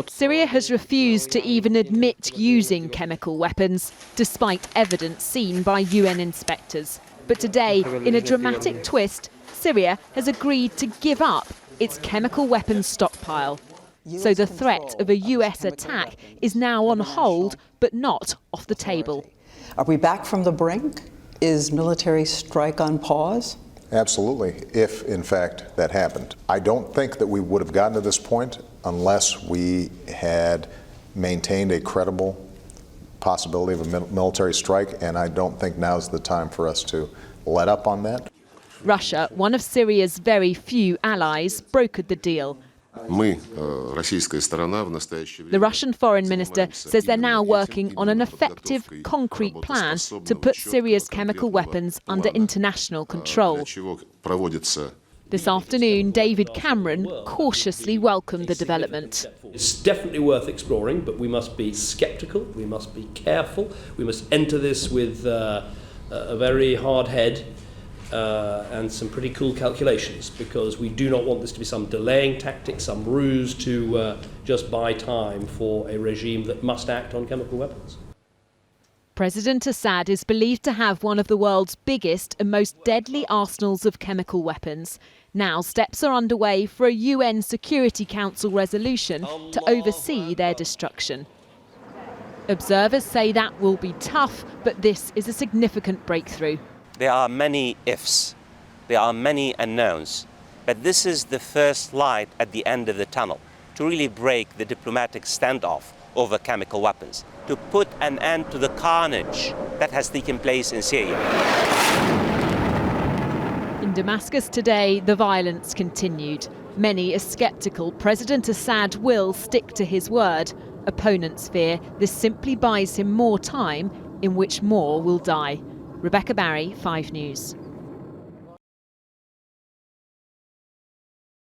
Syria has refused to even admit using chemical weapons, despite evidence seen by UN inspectors. But today, in a dramatic twist, Syria has agreed to give up its chemical weapons stockpile. So the threat of a US attack is now on hold, but not off the table. Are we back from the brink? Is military strike on pause? Absolutely, if in fact that happened. I don't think that we would have gotten to this point unless we had maintained a credible possibility of a military strike, and I don't think now's the time for us to let up on that. Russia, one of Syria's very few allies, brokered the deal. The Russian foreign minister says they're now working on an effective, concrete plan to put Syria's chemical weapons under international control. This afternoon, David Cameron cautiously welcomed the development. It's definitely worth exploring, but we must be sceptical, we must be careful, we must enter this with a very hard head. And some pretty cool calculations, because we do not want this to be some delaying tactic, some ruse to just buy time for a regime that must act on chemical weapons. President Assad is believed to have one of the world's biggest and most deadly arsenals of chemical weapons. Now steps are underway for a UN Security Council resolution to oversee their destruction. Observers say that will be tough, but this is a significant breakthrough. There are many ifs, there are many unknowns, but this is the first light at the end of the tunnel to really break the diplomatic standoff over chemical weapons, to put an end to the carnage that has taken place in Syria. In Damascus today, the violence continued. Many are sceptical President Assad will stick to his word. Opponents fear this simply buys him more time in which more will die. Rebecca Barry, 5 News.